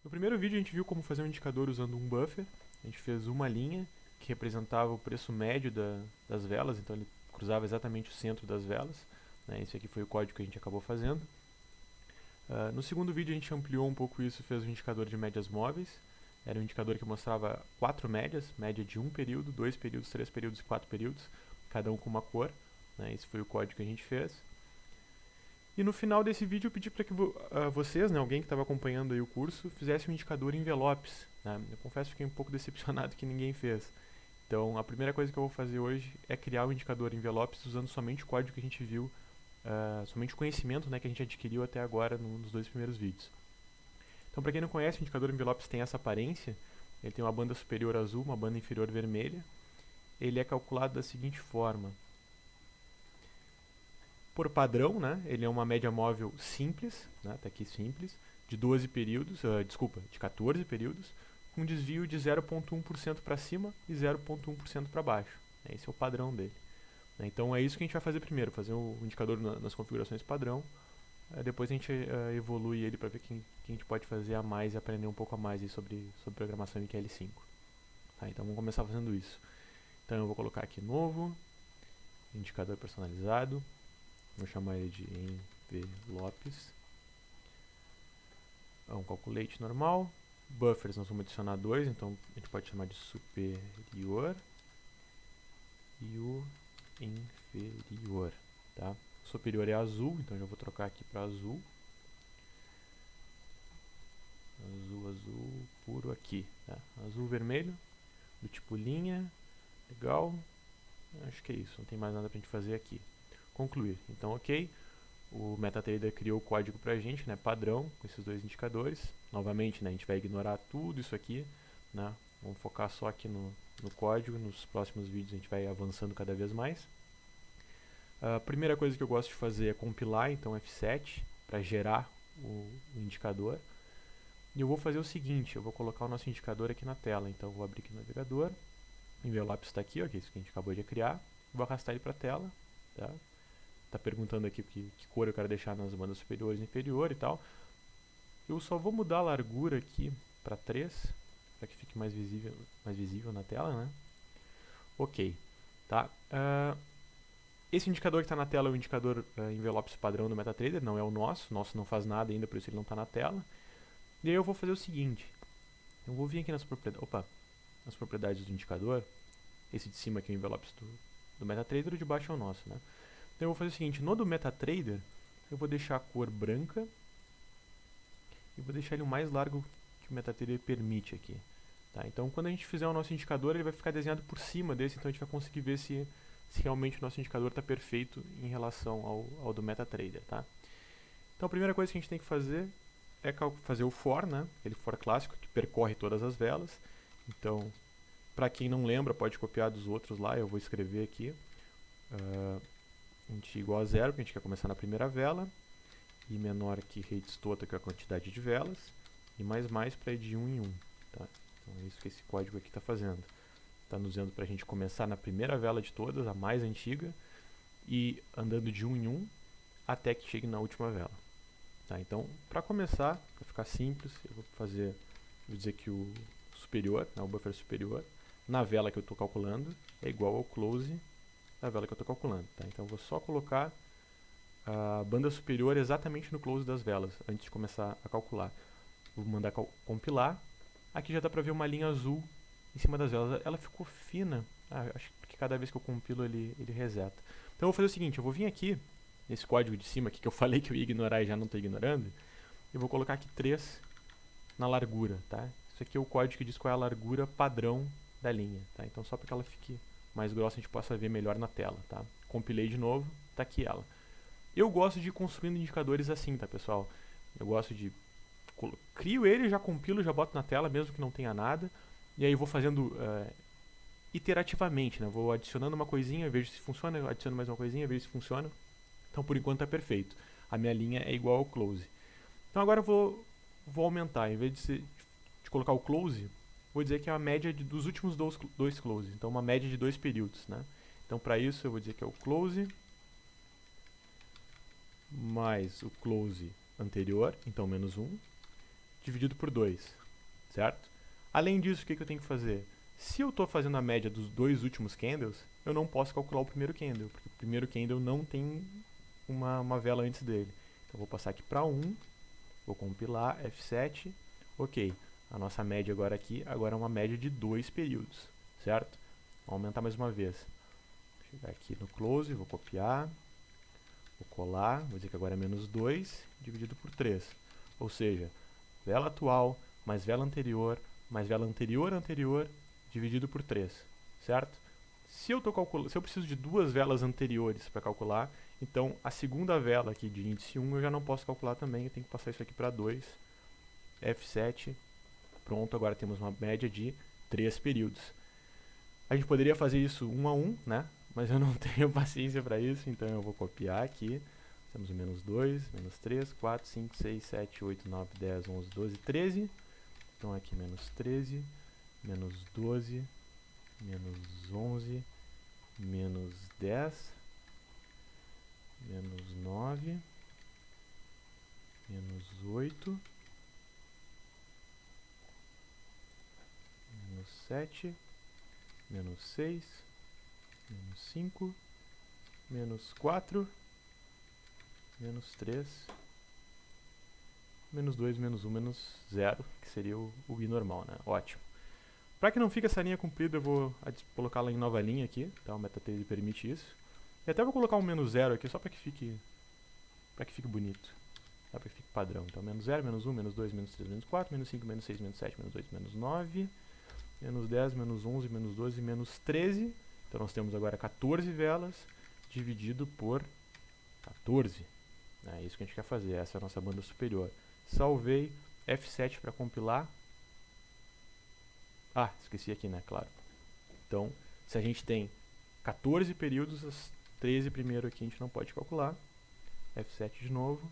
No primeiro vídeo a gente viu como fazer um indicador usando um buffer. A gente fez uma linha que representava o preço médio das velas, então ele cruzava exatamente o centro das velas, né? Esse aqui foi o código que a gente acabou fazendo. No segundo vídeo a gente ampliou um pouco isso e fez um indicador de médias móveis. Era um indicador que mostrava 4 médias, média de 1 período, 2 períodos, 3 períodos e 4 períodos, cada um com uma cor, né? Esse foi o código que a gente fez. E no final desse vídeo eu pedi para que vocês, né, alguém que estava acompanhando aí o curso, fizesse um indicador em envelopes, né? Eu confesso que fiquei um pouco decepcionado que ninguém fez. Então a primeira coisa que eu vou fazer hoje é criar um indicador em envelopes usando somente o código que a gente viu, somente o conhecimento, né, que a gente adquiriu até agora nos dois primeiros vídeos. Então para quem não conhece, o indicador em envelopes tem essa aparência. Ele tem uma banda superior azul, uma banda inferior vermelha. Ele é calculado da seguinte forma. Por padrão, né, ele é uma média móvel simples, né, tá aqui simples, de 12 períodos, de 14 períodos, com desvio de 0,1% para cima e 0,1% para baixo. Esse é o padrão dele. Então é isso que a gente vai fazer primeiro, fazer o indicador nas configurações padrão. Depois a gente evolui ele para ver quem a gente pode fazer a mais e aprender um pouco a mais sobre programação em QL5. Tá, então vamos começar fazendo isso. Então eu vou colocar aqui novo, indicador personalizado. Vou chamar ele de envelopes. Um calculate normal. Buffers nós vamos adicionar 2, então a gente pode chamar de superior e o inferior. Tá? O superior é azul, então eu já vou trocar aqui para azul. Azul puro aqui. Tá? Azul vermelho, do tipo linha. Legal. Acho que é isso, não tem mais nada para a gente fazer aqui. Concluir. Então, ok. O MetaTrader criou o código pra gente, né, padrão, com esses dois indicadores. Novamente, né, a gente vai ignorar tudo isso aqui, né, vamos focar só aqui no código. Nos próximos vídeos a gente vai avançando cada vez mais. A primeira coisa que eu gosto de fazer é compilar, então F7, para gerar o indicador. E eu vou fazer o seguinte, eu vou colocar o nosso indicador aqui na tela. Então eu vou abrir aqui o navegador, o envelope está aqui, ó, que é isso que a gente acabou de criar. Vou arrastar ele para a tela, tá? Tá perguntando aqui que cor eu quero deixar nas bandas superiores e inferior e tal. Eu só vou mudar a largura aqui para 3, para que fique mais visível na tela, né? Ok, tá? Esse indicador que está na tela é o indicador envelopes padrão do MetaTrader, não é o nosso não faz nada ainda, por isso ele não está na tela. E aí eu vou fazer o seguinte, eu vou vir aqui nas propriedades do indicador, esse de cima aqui é o envelopes do MetaTrader, o de baixo é o nosso, né? Então eu vou fazer o seguinte, no do MetaTrader, eu vou deixar a cor branca e vou deixar ele o mais largo que o MetaTrader permite aqui. Tá? Então quando a gente fizer o nosso indicador, ele vai ficar desenhado por cima desse, então a gente vai conseguir ver se realmente o nosso indicador está perfeito em relação ao do MetaTrader. Tá? Então a primeira coisa que a gente tem que fazer é fazer o for, né? Aquele for clássico que percorre todas as velas. Então, para quem não lembra, pode copiar dos outros lá, eu vou escrever aqui. Int igual a 0, que a gente quer começar na primeira vela, e menor que rates total, que é a quantidade de velas, e mais para ir de 1 em 1. Tá? Então é isso que esse código aqui está fazendo. Está nos dizendo para a gente começar na primeira vela de todas, a mais antiga, e andando de 1 em 1 até que chegue na última vela. Tá? Então, para começar, para ficar simples, eu vou dizer que o superior, né, o buffer superior, na vela que eu estou calculando, é igual ao close da vela que eu estou calculando. Tá? Então eu vou só colocar a banda superior exatamente no close das velas, antes de começar a calcular. Vou mandar compilar. Aqui já dá para ver uma linha azul em cima das velas. Ela ficou fina. Acho que cada vez que eu compilo ele reseta. Então eu vou fazer o seguinte, eu vou vir aqui, nesse código de cima aqui que eu falei que eu ia ignorar e já não estou ignorando, eu vou colocar aqui 3 na largura. Tá? Isso aqui é o código que diz qual é a largura padrão da linha. Tá? Então só para que ela fique mais grossa a gente possa ver melhor na tela, tá? Compilei de novo, tá aqui ela. Eu gosto de ir construindo indicadores assim, tá, pessoal? Eu gosto de crio ele, já compilo, já boto na tela, mesmo que não tenha nada, e aí vou fazendo iterativamente, né? Vou adicionando uma coisinha, vejo se funciona, adiciono mais uma coisinha, vejo se funciona. Então, por enquanto, tá perfeito. A minha linha é igual ao close. Então, agora eu vou aumentar, em vez de colocar o close, vou dizer que é a média dos últimos dois closes, então uma média de 2 períodos, né? Então para isso eu vou dizer que é o close mais o close anterior, então menos 1, dividido por 2, certo? Além disso, o que eu tenho que fazer? Se eu estou fazendo a média dos 2 últimos candles, eu não posso calcular o primeiro candle, porque o primeiro candle não tem uma vela antes dele. Então eu vou passar aqui para 1, vou compilar, F7, ok. A nossa média agora é uma média de 2 períodos, certo? Vou aumentar mais uma vez. Vou chegar aqui no close, vou copiar, vou colar, vou dizer que agora é menos 2, dividido por 3. Ou seja, vela atual, mais vela anterior, anterior, dividido por 3, certo? Se eu preciso de 2 velas anteriores para calcular, então a segunda vela aqui de índice 1 eu já não posso calcular também, eu tenho que passar isso aqui para 2, F7, pronto, agora temos uma média de 3 períodos. A gente poderia fazer isso 1 a 1, né? Mas eu não tenho paciência para isso, então eu vou copiar aqui. Temos o menos 2, menos 3, 4, 5, 6, 7, 8, 9, 10, 11, 12, 13. Então aqui menos 13, menos 12, menos 11, menos 10, menos 9, menos 8, menos 7, menos 6, menos 5, menos 4, menos 3, menos 2, menos 1, menos 0, que seria o I normal, né? Ótimo. Para que não fique essa linha comprida, eu vou colocá-la em nova linha aqui, tá? O MetaTrader permite isso. E até vou colocar um menos 0 aqui, só para que fique bonito. Para que fique padrão. Então, menos 0, menos 1, menos 2, menos 3, menos 4, menos 5, menos 6, menos 7, menos 8, menos 9, menos 10, menos 11, menos 12, menos 13. Então, nós temos agora 14 velas dividido por 14. É isso que a gente quer fazer, essa é a nossa banda superior. Salvei, F7 para compilar. Ah, esqueci aqui, né? Claro. Então, se a gente tem 14 períodos, as 13 primeiro aqui a gente não pode calcular. F7 de novo.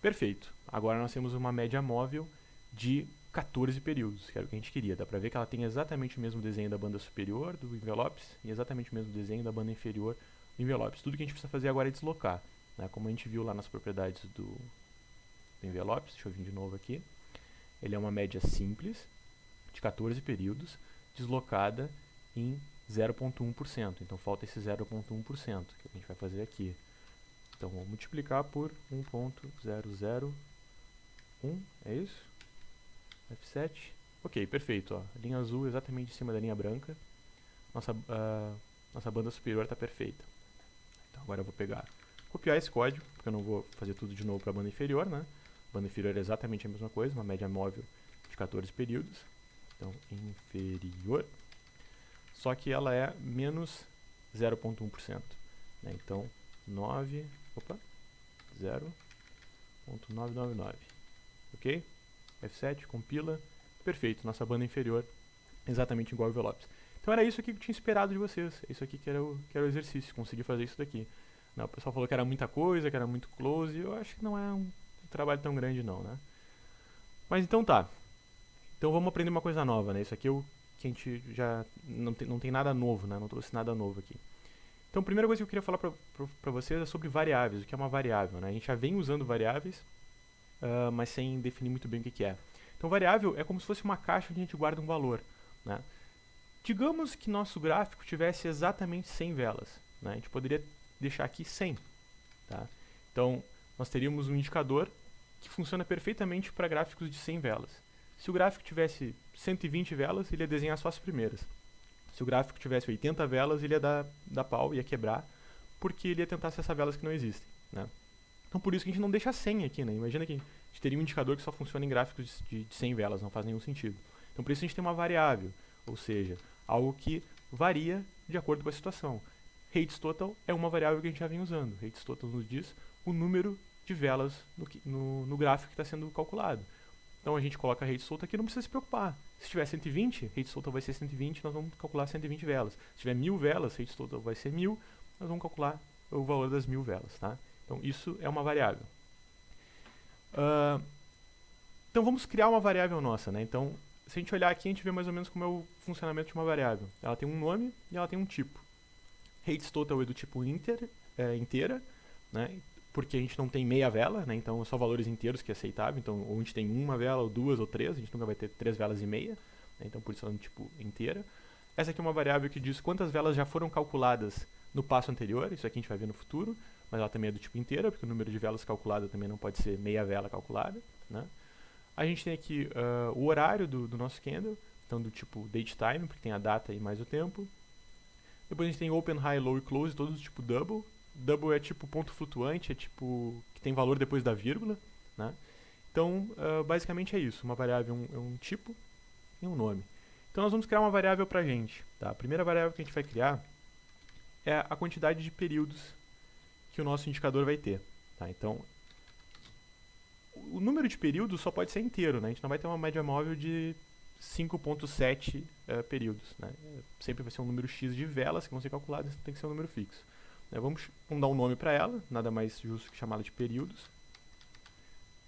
Perfeito. Agora nós temos uma média móvel de 14 períodos, que era o que a gente queria. Dá pra ver que ela tem exatamente o mesmo desenho da banda superior do envelopes e exatamente o mesmo desenho da banda inferior do envelopes. Tudo que a gente precisa fazer agora é deslocar, né? Como a gente viu lá nas propriedades do envelopes. Deixa eu vir de novo aqui. Ele é uma média simples de 14 períodos, deslocada em 0,1%. Então falta esse 0,1% que a gente vai fazer aqui. Então vamos multiplicar por 1.001, é isso? F7. Ok, perfeito. Ó. A linha azul exatamente em cima da linha branca. Nossa banda superior está perfeita. Então agora eu vou copiar esse código, porque eu não vou fazer tudo de novo para a banda inferior, né? A banda inferior é exatamente a mesma coisa, uma média móvel de 14 períodos. Então, inferior. Só que ela é menos 0,1%. Né? Então, 0.999. Ok? F7, compila. Perfeito, nossa banda inferior exatamente igual ao envelopes. Então era isso aqui que eu tinha esperado de vocês. Isso aqui que era o exercício, conseguir fazer isso daqui. Não, o pessoal falou que era muita coisa, que era muito close. Eu acho que não é um trabalho tão grande não, né? Mas então tá. Então vamos aprender uma coisa nova, né? Isso aqui é o que a gente já não tem nada novo, né? Não trouxe nada novo aqui. Então a primeira coisa que eu queria falar para vocês é sobre variáveis. O que é uma variável, né? A gente já vem usando variáveis, mas sem definir muito bem o que é. Então variável é como se fosse uma caixa onde a gente guarda um valor, né? Digamos que nosso gráfico tivesse exatamente 100 velas, né? A gente poderia deixar aqui 100, tá? Então nós teríamos um indicador que funciona perfeitamente para gráficos de 100 velas. Se o gráfico tivesse 120 velas, ele ia desenhar só as primeiras. Se o gráfico tivesse 80 velas, ele ia dar pau, ia quebrar, porque ele ia tentar acessar velas que não existem, né? Então por isso que a gente não deixa 100 aqui, né? Imagina que a gente teria um indicador que só funciona em gráficos de 100 velas, não faz nenhum sentido. Então por isso a gente tem uma variável, ou seja, algo que varia de acordo com a situação. Rates total é uma variável que a gente já vem usando. Rates total nos diz o número de velas no gráfico que está sendo calculado. Então a gente coloca a rate total aqui, não precisa se preocupar. Se tiver 120, rate total vai ser 120, nós vamos calcular 120 velas. Se tiver 1000 velas, rate total vai ser 1000, nós vamos calcular o valor das 1000 velas, tá? Então isso é uma variável. Então vamos criar uma variável nossa, né? Então se a gente olhar aqui, a gente vê mais ou menos como é o funcionamento de uma variável. Ela tem um nome e ela tem um tipo. Rates total é do tipo inteira, né? porque a gente não tem meia vela, né? Então só valores inteiros que é aceitável. Então ou a gente tem uma vela, ou duas, ou três. A gente nunca vai ter 3 velas e meia, né? Então por isso ela é tipo inteira. Essa aqui é uma variável que diz quantas velas já foram calculadas no passo anterior. Isso aqui a gente vai ver no futuro, mas ela também é do tipo inteira, porque o número de velas calculado também não pode ser meia vela calculada, né? A gente tem aqui o horário do nosso candle, então do tipo date time, porque tem a data e mais o tempo. Depois a gente tem open, high, low e close, todos do tipo double. Double é tipo ponto flutuante, é tipo que tem valor depois da vírgula, né? Então, basicamente é isso. Uma variável é um tipo e um nome. Então nós vamos criar uma variável pra gente, tá? A primeira variável que a gente vai criar é a quantidade de períodos que o nosso indicador vai ter, tá? Então, o número de períodos só pode ser inteiro, né? A gente não vai ter uma média móvel de 5.7 períodos, né? Sempre vai ser um número X de velas que vão ser calculadas, então tem que ser um número fixo. Vamos dar um nome para ela, nada mais justo que chamá-la de períodos,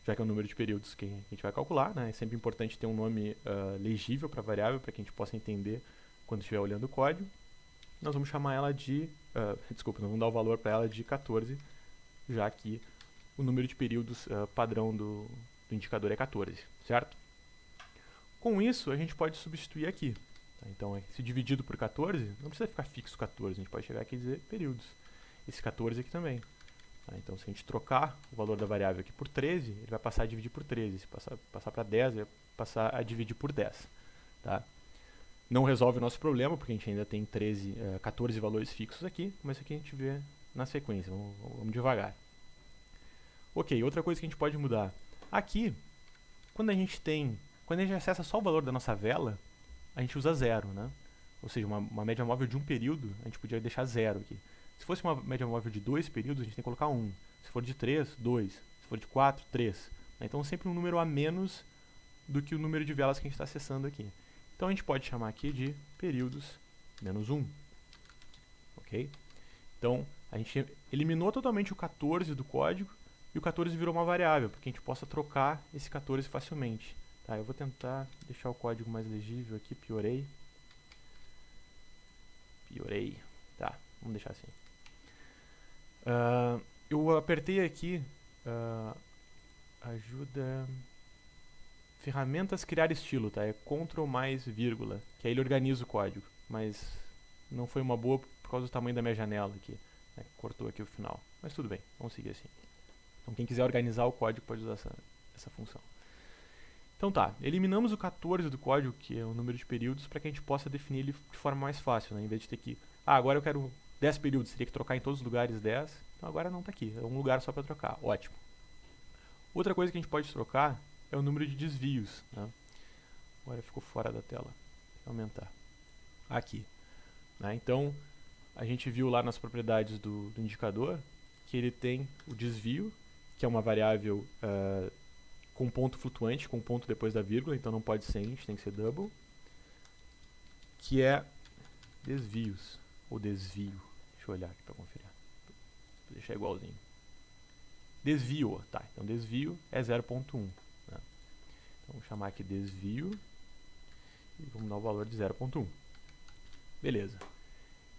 já que é o número de períodos que a gente vai calcular, né? É sempre importante ter um nome legível para a variável, para que a gente possa entender quando estiver olhando o código. Nós vamos chamar ela de... desculpa, nós vamos dar o valor para ela de 14, já que o número de períodos padrão do indicador é 14, certo? Com isso, a gente pode substituir aqui. Tá? Então, se dividido por 14, não precisa ficar fixo 14, a gente pode chegar aqui e dizer períodos. Esse 14 aqui também. Tá? Então, se a gente trocar o valor da variável aqui por 13, ele vai passar a dividir por 13. Se passar para 10, ele vai passar a dividir por 10. Tá? Não resolve o nosso problema, porque a gente ainda tem 14 valores fixos aqui, mas isso aqui a gente vê na sequência. Vamos devagar. Ok, outra coisa que a gente pode mudar. Aqui, quando a gente acessa só o valor da nossa vela, a gente usa 0, né? Ou seja, uma média móvel de um período, a gente podia deixar 0 aqui. Se fosse uma média móvel de 2 períodos, a gente tem que colocar 1. Se for de 3, 2. Se for de 4, 3. Então, sempre um número a menos do que o número de velas que a gente está acessando aqui. Então, a gente pode chamar aqui de períodos menos 1. Ok? Então, a gente eliminou totalmente o 14 do código e o 14 virou uma variável, para que a gente possa trocar esse 14 facilmente. Tá, eu vou tentar deixar o código mais legível aqui, piorei. Tá, vamos deixar assim. Eu apertei aqui, ajuda, ferramentas, criar estilo, tá? É Ctrl mais vírgula, que aí ele organiza o código, mas não foi uma boa por causa do tamanho da minha janela aqui, né? Cortou aqui o final, mas tudo bem, vamos seguir assim. Então quem quiser organizar o código pode usar essa função. Então tá, eliminamos o 14 do código, que é o número de períodos, para que a gente possa definir ele de forma mais fácil, né? Em vez de ter que, agora eu quero 10 períodos, teria que trocar em todos os lugares 10, então agora não está aqui, é um lugar só para trocar, ótimo. Outra coisa que a gente pode trocar é o número de desvios, né? Agora ficou fora da tela, vou aumentar, aqui. Né? Então, a gente viu lá nas propriedades do indicador, que ele tem o desvio, que é uma variável com ponto flutuante, com ponto depois da vírgula, então não pode ser int, tem que ser double, que é desvios, ou desvio, deixa eu olhar aqui para conferir, vou deixar igualzinho, desvio, tá, então desvio é 0.1, né? Então vamos chamar aqui desvio, e vamos dar o valor de 0.1, beleza.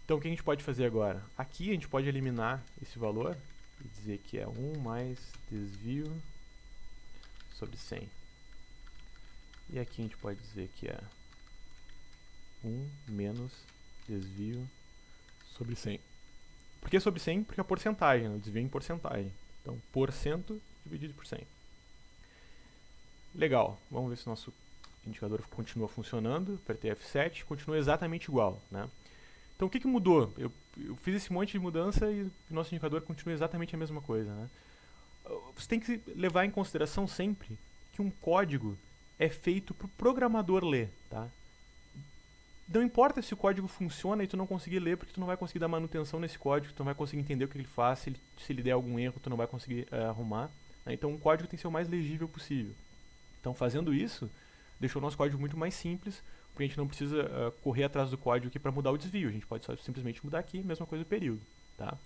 Então o que a gente pode fazer agora? Aqui a gente pode eliminar esse valor, e dizer que é 1 mais desvio sobre 100. E aqui a gente pode dizer que é 1 menos desvio sobre 100. Por que sobre 100? Porque é porcentagem, né? O desvio é em porcentagem. Então, porcento dividido por 100. Legal, vamos ver se o nosso indicador continua funcionando. Apertei F7, continua exatamente igual, né? Então, o que mudou? Eu fiz esse monte de mudança e o nosso indicador continua exatamente a mesma coisa, né? Você tem que levar em consideração sempre que um código é feito para o programador ler, tá? Não importa se o código funciona e tu não conseguir ler, porque tu não vai conseguir dar manutenção nesse código, tu não vai conseguir entender o que ele faz, se ele der algum erro, tu não vai conseguir arrumar. Né? Então, um código tem que ser o mais legível possível. Então, fazendo isso, deixou o nosso código muito mais simples, porque a gente não precisa correr atrás do código aqui para mudar o desvio. A gente pode só simplesmente mudar aqui, mesma coisa do período. Tá?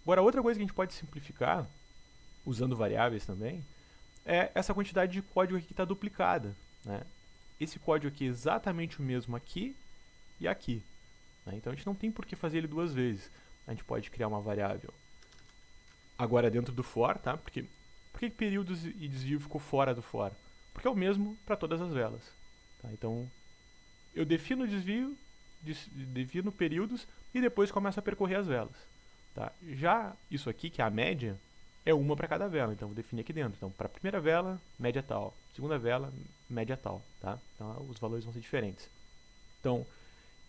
Agora, outra coisa que a gente pode simplificar, usando variáveis também, é essa quantidade de código aqui que está duplicada. Né? Esse código aqui é exatamente o mesmo aqui e aqui. Né? Então, a gente não tem por que fazer ele duas vezes. A gente pode criar uma variável agora dentro do for, tá? Por que períodos e desvio ficou fora do for? Porque é o mesmo para todas as velas. Tá? Então, eu defino o desvio, defino períodos e depois começo a percorrer as velas. Tá? Já isso aqui, que é a média, é uma para cada vela. Então, vou definir aqui dentro. Então, para a primeira vela, média tal. Segunda vela, média tal. Tá? Então, os valores vão ser diferentes. Então,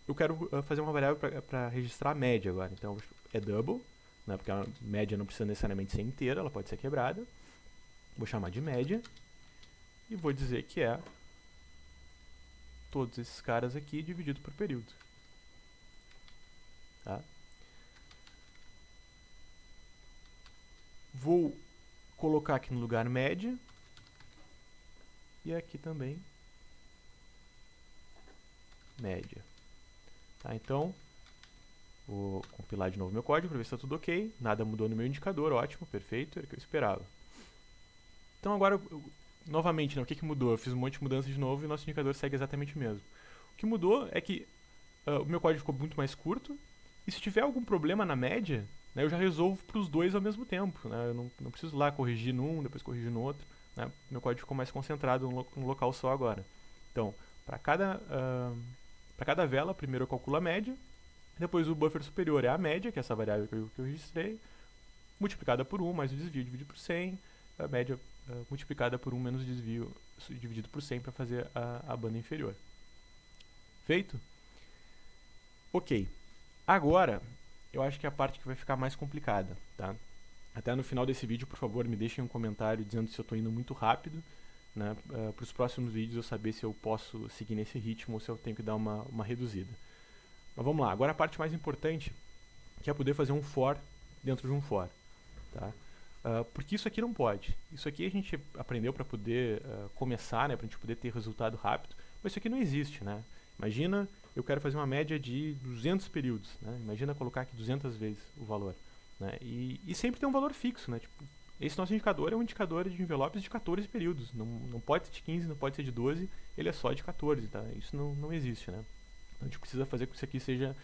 eu quero fazer uma variável para registrar a média agora. Então, é double, né, porque a média não precisa necessariamente ser inteira, ela pode ser quebrada. Vou chamar de média e vou dizer que é todos esses caras aqui dividido por período. Tá? Vou colocar aqui no lugar média e aqui também média. Tá? Então, vou compilar de novo meu código para ver se está tudo ok. Nada mudou no meu indicador, ótimo, perfeito, era o que eu esperava. Então agora, novamente, né, o que mudou? Eu fiz um monte de mudanças de novo e o nosso indicador segue exatamente o mesmo. O que mudou é que o meu código ficou muito mais curto e se tiver algum problema na média, né, eu já resolvo para os dois ao mesmo tempo. Né, eu não preciso lá corrigir num, depois corrigir no outro. Né, meu código ficou mais concentrado num local só agora. Então, para cada vela, primeiro eu calculo a média, depois o buffer superior é a média, que é essa variável que eu registrei, multiplicada por 1, mais o desvio dividido por 100, a média multiplicada por 1 menos o desvio dividido por 100 para fazer a banda inferior. Feito? Ok. Agora, eu acho que é a parte que vai ficar mais complicada. Tá? Até no final desse vídeo, por favor, me deixem um comentário dizendo se eu estou indo muito rápido, né, para os próximos vídeos eu saber se eu posso seguir nesse ritmo ou se eu tenho que dar uma reduzida. Mas vamos lá, agora a parte mais importante, que é poder fazer um for dentro de um for. Tá? Porque isso aqui não pode. Isso aqui a gente aprendeu para poder começar, né, para a gente poder ter resultado rápido, mas isso aqui não existe. Né? Imagina, eu quero fazer uma média de 200 períodos. Né? Imagina colocar aqui 200 vezes o valor. Né? E sempre tem um valor fixo. Né? Tipo, esse nosso indicador é um indicador de envelopes de 14 períodos. Não pode ser de 15, não pode ser de 12, ele é só de 14. Tá? Isso não existe. Né? Então a gente precisa fazer com que isso aqui seja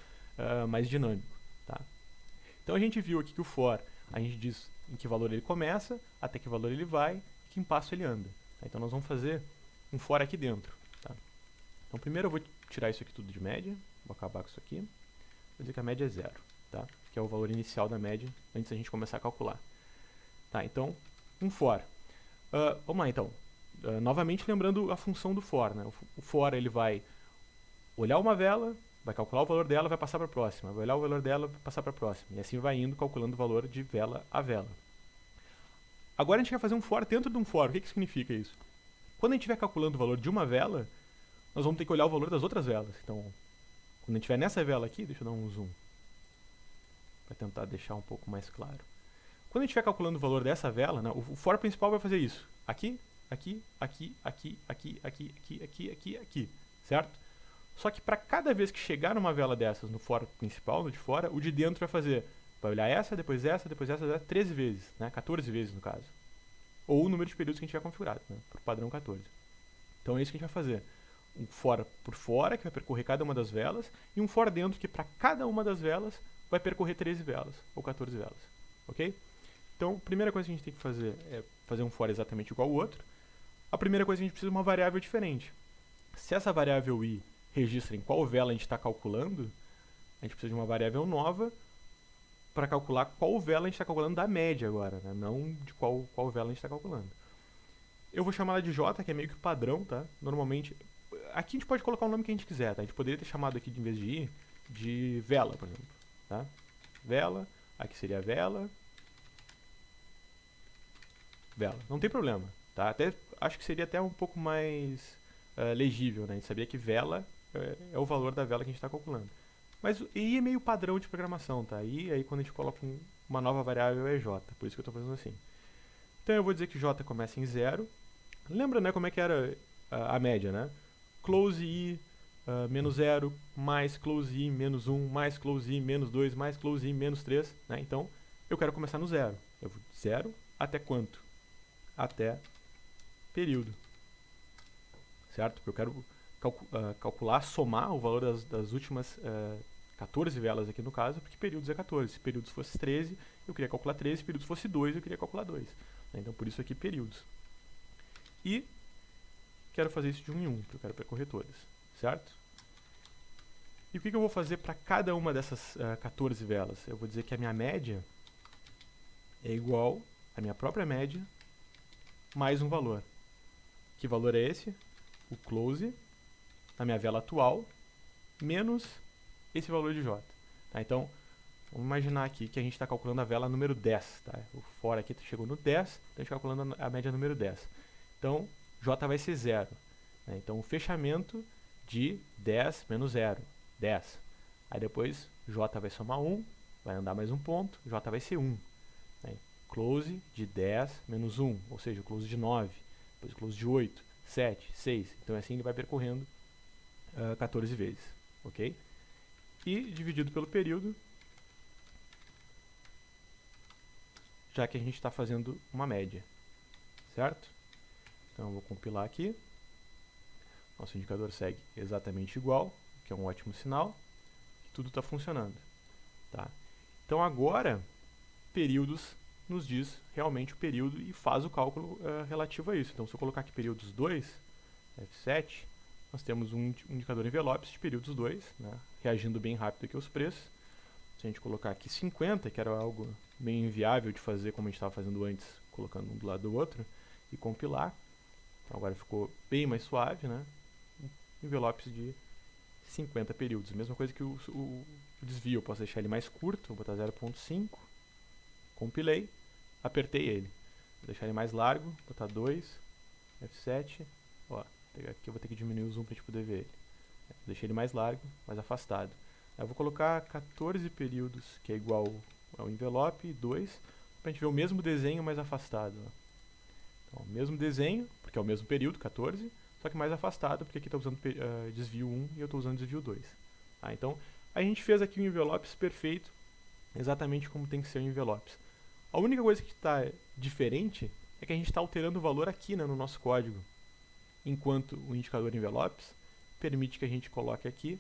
mais dinâmico. Tá? Então a gente viu aqui que o for, a gente diz em que valor ele começa, até que valor ele vai, e que passo ele anda. Tá? Então nós vamos fazer um for aqui dentro. Tá? Então primeiro eu vou tirar isso aqui tudo de média, vou acabar com isso aqui, vou dizer que a média é 0, tá? Que é o valor inicial da média, antes da gente começar a calcular. Tá? Então, um for. Vamos lá então. Novamente lembrando a função do for. Né? O for ele vai olhar uma vela, vai calcular o valor dela, vai passar para a próxima. Vai olhar o valor dela, vai passar para a próxima. E assim vai indo, calculando o valor de vela a vela. Agora a gente quer fazer um for dentro de um for. O que significa isso? Quando a gente estiver calculando o valor de uma vela, nós vamos ter que olhar o valor das outras velas. Então, quando a gente estiver nessa vela aqui, deixa eu dar um zoom, para tentar deixar um pouco mais claro. Quando a gente estiver calculando o valor dessa vela, né, o for principal vai fazer isso. Aqui, aqui, aqui, aqui, aqui, aqui, aqui, aqui, aqui, aqui. Certo? Só que para cada vez que chegar numa vela dessas no for principal, no de fora, o de dentro vai fazer, vai olhar essa, depois essa, 13 vezes, né? 14 vezes no caso. Ou o número de períodos que a gente tiver configurado, né? Por padrão 14. Então é isso que a gente vai fazer. Um for por fora, que vai percorrer cada uma das velas, e um for dentro, que para cada uma das velas vai percorrer 13 velas, ou 14 velas. Ok? Então, a primeira coisa que a gente tem que fazer é fazer um for exatamente igual ao outro. A primeira coisa que a gente precisa de uma variável diferente. Se essa variável i registra em qual vela a gente está calculando, a gente precisa de uma variável nova para calcular qual vela a gente está calculando da média agora, né? Não de qual vela a gente está calculando. Eu vou chamar ela de J, que é meio que padrão, tá? Normalmente, aqui a gente pode colocar o nome que a gente quiser, tá? A gente poderia ter chamado aqui, em vez de I, de vela, por exemplo, tá? Vela, aqui seria vela, vela. Não tem problema, tá? Até, acho que seria até um pouco mais legível, né? A gente sabia que vela é o valor da vela que a gente está calculando. Mas I é meio padrão de programação, tá? E aí quando a gente coloca uma nova variável é J, por isso que eu estou fazendo assim. Então eu vou dizer que J começa em 0. Lembra, né, como é que era a média, né? Close I menos 0, mais close I menos 1, mais close I menos 2, mais close I menos 3, né? Então eu quero começar no 0. Eu vou 0 até quanto? Até período. Certo? Porque eu quero calcular, somar o valor das últimas 14 velas aqui no caso, porque períodos é 14. Se períodos fosse 13, eu queria calcular 13. Se períodos fosse 2, eu queria calcular 2. Então, por isso aqui, períodos. E quero fazer isso de 1 em 1, porque eu quero percorrer todas, certo? E o que eu vou fazer para cada uma dessas 14 velas? Eu vou dizer que a minha média é igual à minha própria média mais um valor. Que valor é esse? O close na minha vela atual menos esse valor de J. Tá? Então, vamos imaginar aqui que a gente está calculando a vela número 10. Tá? O for aqui chegou no 10, então a gente está calculando a média número 10. Então, J vai ser 0. Né? Então, o fechamento de 10 menos 0, 10. Aí depois, J vai somar 1, vai andar mais um ponto, J vai ser 1. Né? Close de 10 menos 1, ou seja, o close de 9, depois o close de 8, 7, 6. Então, assim ele vai percorrendo 14 vezes. Ok? E dividido pelo período, já que a gente está fazendo uma média, certo? Então eu vou compilar aqui, nosso indicador segue exatamente igual, que é um ótimo sinal, tudo está funcionando. Tá? Então agora, períodos nos diz realmente o período e faz o cálculo relativo a isso. Então se eu colocar aqui períodos 2, F7, nós temos um indicador envelopes de períodos 2, né, reagindo bem rápido aqui aos preços. Se a gente colocar aqui 50, que era algo meio inviável de fazer como a gente estava fazendo antes, colocando um do lado do outro, e compilar. Então agora ficou bem mais suave, né? Envelopes de 50 períodos. Mesma coisa que o desvio, eu posso deixar ele mais curto, vou botar 0.5, compilei, apertei ele. Vou deixar ele mais largo, botar 2, F7, ó. Aqui eu vou ter que diminuir o zoom para a gente poder ver ele. Deixei ele mais largo, mais afastado. Eu vou colocar 14 períodos, que é igual ao envelope, 2, para a gente ver o mesmo desenho mais afastado. Ó. Então, o mesmo desenho, porque é o mesmo período, 14, só que mais afastado, porque aqui está usando desvio 1 e eu estou usando desvio 2. Tá? Então, a gente fez aqui o envelopes perfeito, exatamente como tem que ser o envelopes. A única coisa que está diferente é que a gente está alterando o valor aqui, né, no nosso código. Enquanto o indicador envelopes permite que a gente coloque aqui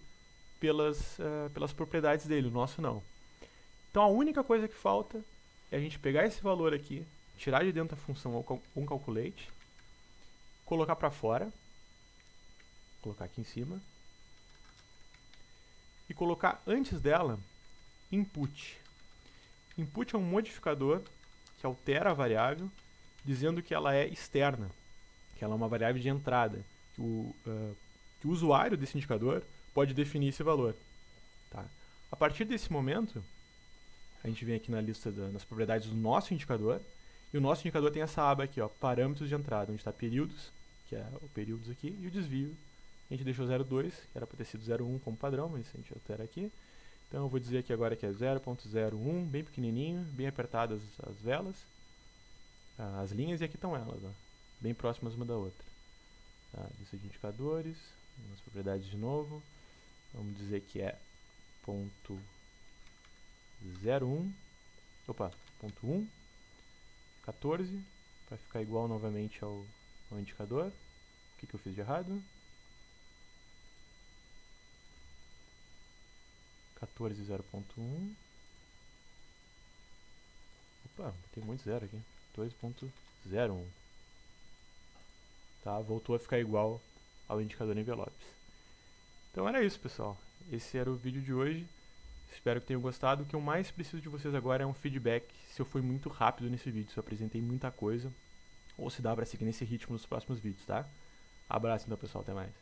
pelas propriedades dele, o nosso não. Então a única coisa que falta é a gente pegar esse valor aqui, tirar de dentro da função onCalculate, colocar para fora, colocar aqui em cima, e colocar antes dela input. Input é um modificador que altera a variável, dizendo que ela é externa, que ela é uma variável de entrada, que o usuário desse indicador pode definir esse valor. Tá? A partir desse momento, a gente vem aqui na lista nas propriedades do nosso indicador, e o nosso indicador tem essa aba aqui, ó, parâmetros de entrada, onde está períodos, que é o períodos aqui, e o desvio. A gente deixou 0,2, que era para ter sido 0,1 como padrão, mas a gente altera aqui. Então eu vou dizer aqui agora que é 0.01, bem pequenininho, bem apertadas as velas, as linhas, e aqui estão elas, ó, bem próximas uma da outra. Tá? Lista de indicadores, as propriedades de novo, vamos dizer que é ponto 0,1, ponto 1, 14, para ficar igual novamente ao indicador. O que eu fiz de errado? 14, 0.1. Opa, tem muito zero aqui. 2.01. Tá, voltou a ficar igual ao indicador envelopes. Então era isso, pessoal. Esse era o vídeo de hoje. Espero que tenham gostado. O que eu mais preciso de vocês agora é um feedback se eu fui muito rápido nesse vídeo, se eu apresentei muita coisa, ou se dá para seguir nesse ritmo nos próximos vídeos, tá? Abraço então, pessoal. Até mais.